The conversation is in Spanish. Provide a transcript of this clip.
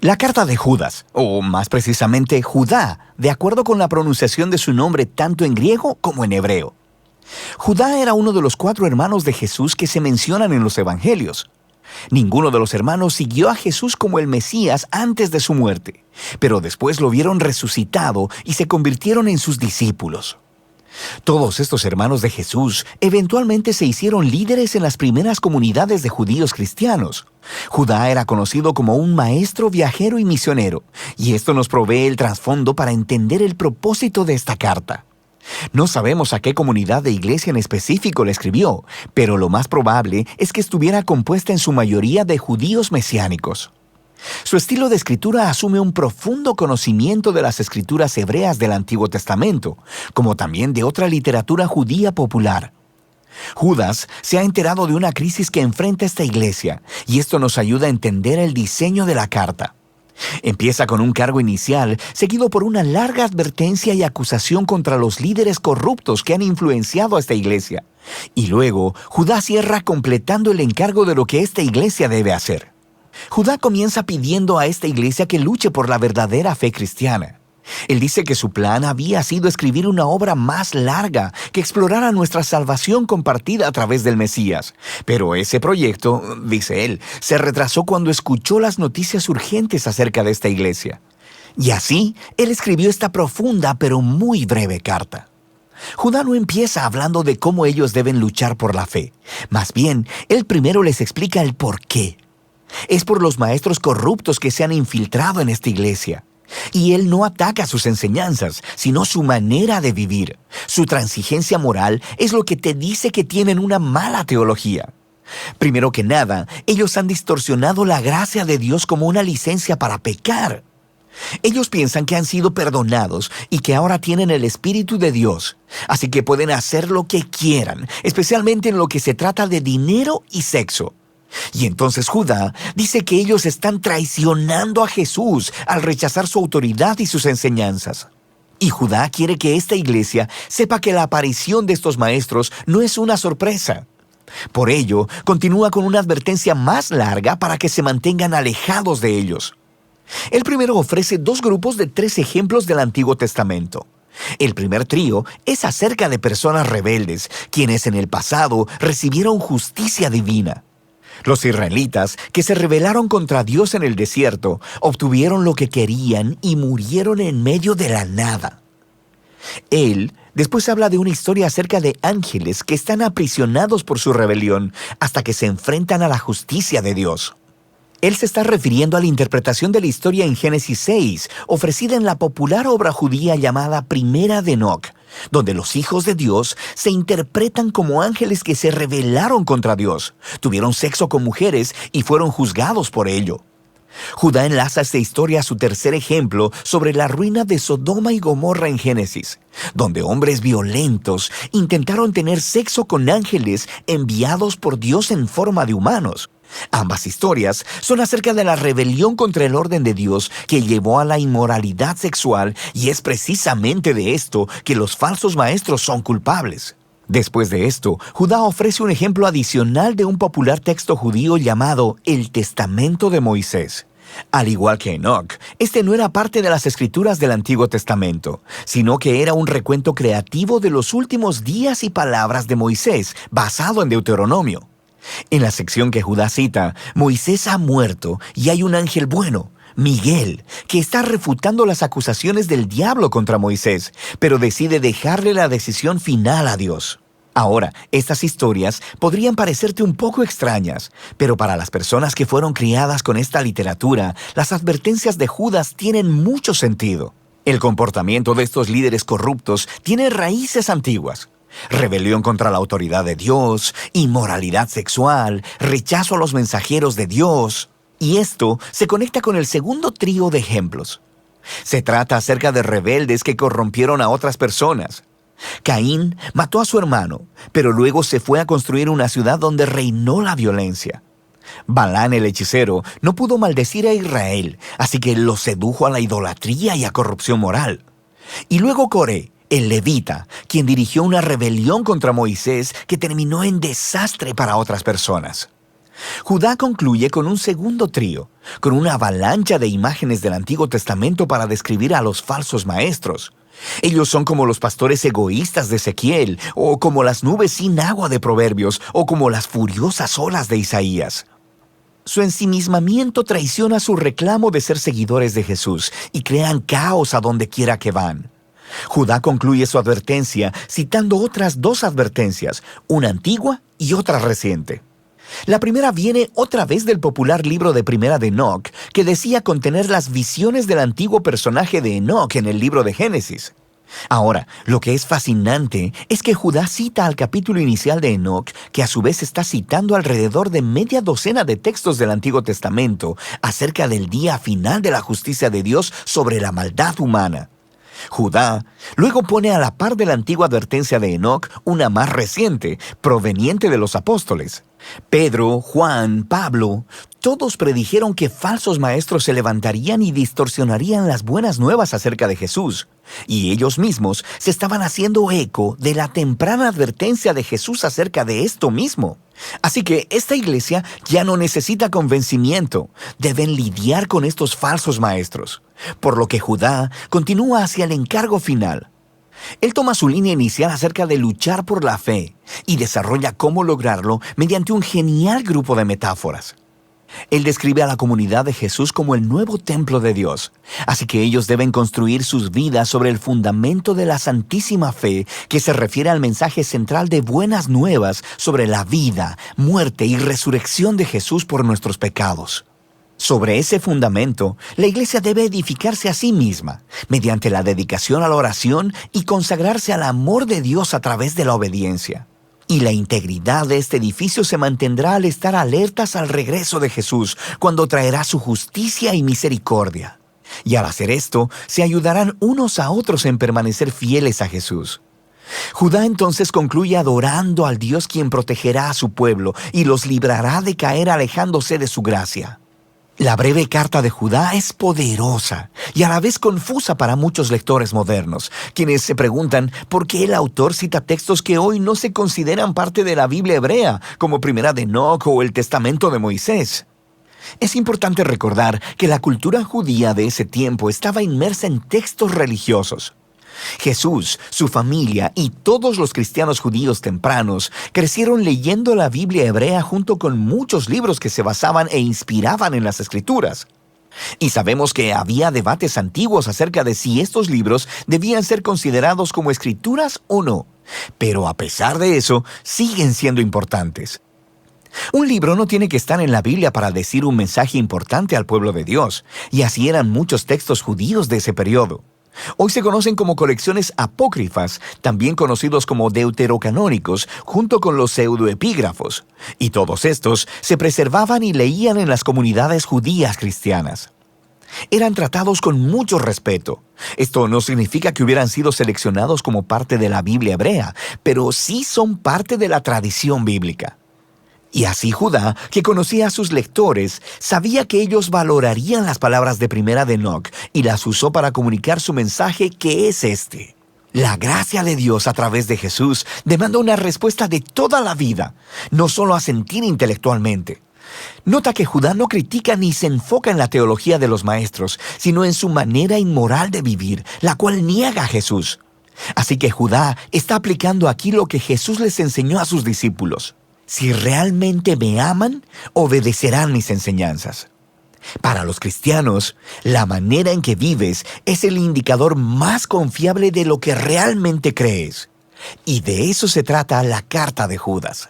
La carta de Judas, o más precisamente Judá, de acuerdo con la pronunciación de su nombre tanto en griego como en hebreo. Judá era uno de los 4 hermanos de Jesús que se mencionan en los Evangelios. Ninguno de los hermanos siguió a Jesús como el Mesías antes de su muerte, pero después lo vieron resucitado y se convirtieron en sus discípulos. Todos estos hermanos de Jesús eventualmente se hicieron líderes en las primeras comunidades de judíos cristianos. Judá era conocido como un maestro viajero y misionero, y esto nos provee el trasfondo para entender el propósito de esta carta. No sabemos a qué comunidad de iglesia en específico le escribió, pero lo más probable es que estuviera compuesta en su mayoría de judíos mesiánicos. Su estilo de escritura asume un profundo conocimiento de las escrituras hebreas del Antiguo Testamento, como también de otra literatura judía popular. Judas se ha enterado de una crisis que enfrenta esta iglesia, y esto nos ayuda a entender el diseño de la carta. Empieza con un cargo inicial, seguido por una larga advertencia y acusación contra los líderes corruptos que han influenciado a esta iglesia. Y luego, Judá cierra completando el encargo de lo que esta iglesia debe hacer. Judá comienza pidiendo a esta iglesia que luche por la verdadera fe cristiana. Él dice que su plan había sido escribir una obra más larga que explorara nuestra salvación compartida a través del Mesías. Pero ese proyecto, dice él, se retrasó cuando escuchó las noticias urgentes acerca de esta iglesia. Y así, él escribió esta profunda pero muy breve carta. Judá no empieza hablando de cómo ellos deben luchar por la fe. Más bien, él primero les explica el por qué. Es por los maestros corruptos que se han infiltrado en esta iglesia. Y él no ataca sus enseñanzas, sino su manera de vivir. Su transigencia moral es lo que te dice que tienen una mala teología. Primero que nada, ellos han distorsionado la gracia de Dios como una licencia para pecar. Ellos piensan que han sido perdonados y que ahora tienen el Espíritu de Dios, así que pueden hacer lo que quieran, especialmente en lo que se trata de dinero y sexo. Y entonces Judá dice que ellos están traicionando a Jesús al rechazar su autoridad y sus enseñanzas. Y Judá quiere que esta iglesia sepa que la aparición de estos maestros no es una sorpresa. Por ello, continúa con una advertencia más larga para que se mantengan alejados de ellos. El primero ofrece 2 grupos de 3 ejemplos del Antiguo Testamento. El primer trío es acerca de personas rebeldes, quienes en el pasado recibieron justicia divina. Los israelitas, que se rebelaron contra Dios en el desierto, obtuvieron lo que querían y murieron en medio de la nada. Él después habla de una historia acerca de ángeles que están aprisionados por su rebelión hasta que se enfrentan a la justicia de Dios. Él se está refiriendo a la interpretación de la historia en Génesis 6, ofrecida en la popular obra judía llamada Primera de Enoc, donde los hijos de Dios se interpretan como ángeles que se rebelaron contra Dios, tuvieron sexo con mujeres y fueron juzgados por ello. Judá enlaza esta historia a su tercer ejemplo sobre la ruina de Sodoma y Gomorra en Génesis, donde hombres violentos intentaron tener sexo con ángeles enviados por Dios en forma de humanos. Ambas historias son acerca de la rebelión contra el orden de Dios que llevó a la inmoralidad sexual, y es precisamente de esto que los falsos maestros son culpables. Después de esto, Judá ofrece un ejemplo adicional de un popular texto judío llamado el Testamento de Moisés. Al igual que Enoc, este no era parte de las escrituras del Antiguo Testamento, sino que era un recuento creativo de los últimos días y palabras de Moisés, basado en Deuteronomio. En la sección que Judá cita, Moisés ha muerto y hay un ángel bueno, Miguel, que está refutando las acusaciones del diablo contra Moisés, pero decide dejarle la decisión final a Dios. Ahora, estas historias podrían parecerte un poco extrañas, pero para las personas que fueron criadas con esta literatura, las advertencias de Judas tienen mucho sentido. El comportamiento de estos líderes corruptos tiene raíces antiguas. Rebelión contra la autoridad de Dios, inmoralidad sexual, rechazo a los mensajeros de Dios. Y esto se conecta con el segundo trío de ejemplos. Se trata acerca de rebeldes que corrompieron a otras personas. Caín mató a su hermano, pero luego se fue a construir una ciudad donde reinó la violencia. Balán el hechicero no pudo maldecir a Israel, así que lo sedujo a la idolatría y a corrupción moral. Y luego Coré, el levita, quien dirigió una rebelión contra Moisés que terminó en desastre para otras personas. Judá concluye con un segundo trío, con una avalancha de imágenes del Antiguo Testamento para describir a los falsos maestros. Ellos son como los pastores egoístas de Ezequiel, o como las nubes sin agua de Proverbios, o como las furiosas olas de Isaías. Su ensimismamiento traiciona su reclamo de ser seguidores de Jesús y crean caos a donde quiera que van. Judá concluye su advertencia citando otras dos advertencias, una antigua y otra reciente. La primera viene otra vez del popular libro de Primera de Enoc, que decía contener las visiones del antiguo personaje de Enoc en el libro de Génesis. Ahora, lo que es fascinante es que Judá cita al capítulo inicial de Enoc, que a su vez está citando alrededor de media docena de textos del Antiguo Testamento acerca del día final de la justicia de Dios sobre la maldad humana. Judá luego pone a la par de la antigua advertencia de Enoc una más reciente, proveniente de los apóstoles. Pedro, Juan, Pablo, todos predijeron que falsos maestros se levantarían y distorsionarían las buenas nuevas acerca de Jesús. Y ellos mismos se estaban haciendo eco de la temprana advertencia de Jesús acerca de esto mismo. Así que esta iglesia ya no necesita convencimiento. Deben lidiar con estos falsos maestros. Por lo que Judá continúa hacia el encargo final. Él toma su línea inicial acerca de luchar por la fe y desarrolla cómo lograrlo mediante un genial grupo de metáforas. Él describe a la comunidad de Jesús como el nuevo templo de Dios, así que ellos deben construir sus vidas sobre el fundamento de la santísima fe que se refiere al mensaje central de buenas nuevas sobre la vida, muerte y resurrección de Jesús por nuestros pecados. Sobre ese fundamento, la iglesia debe edificarse a sí misma, mediante la dedicación a la oración y consagrarse al amor de Dios a través de la obediencia. Y la integridad de este edificio se mantendrá al estar alertas al regreso de Jesús, cuando traerá su justicia y misericordia. Y al hacer esto, se ayudarán unos a otros en permanecer fieles a Jesús. Judá entonces concluye adorando al Dios quien protegerá a su pueblo y los librará de caer alejándose de su gracia. La breve carta de Judá es poderosa y a la vez confusa para muchos lectores modernos, quienes se preguntan por qué el autor cita textos que hoy no se consideran parte de la Biblia hebrea, como Primera de Enoc o el Testamento de Moisés. Es importante recordar que la cultura judía de ese tiempo estaba inmersa en textos religiosos. Jesús, su familia y todos los cristianos judíos tempranos crecieron leyendo la Biblia hebrea junto con muchos libros que se basaban e inspiraban en las Escrituras. Y sabemos que había debates antiguos acerca de si estos libros debían ser considerados como escrituras o no. Pero a pesar de eso, siguen siendo importantes. Un libro no tiene que estar en la Biblia para decir un mensaje importante al pueblo de Dios, y así eran muchos textos judíos de ese periodo. Hoy se conocen como colecciones apócrifas, también conocidos como deuterocanónicos, junto con los pseudoepígrafos. Y todos estos se preservaban y leían en las comunidades judías cristianas. Eran tratados con mucho respeto. Esto no significa que hubieran sido seleccionados como parte de la Biblia hebrea, pero sí son parte de la tradición bíblica. Y así Judá, que conocía a sus lectores, sabía que ellos valorarían las palabras de Primera de Enoc y las usó para comunicar su mensaje, que es este. La gracia de Dios a través de Jesús demanda una respuesta de toda la vida, no solo asentir intelectualmente. Nota que Judá no critica ni se enfoca en la teología de los maestros, sino en su manera inmoral de vivir, la cual niega a Jesús. Así que Judá está aplicando aquí lo que Jesús les enseñó a sus discípulos. Si realmente me aman, obedecerán mis enseñanzas. Para los cristianos, la manera en que vives es el indicador más confiable de lo que realmente crees. Y de eso se trata la carta de Judas.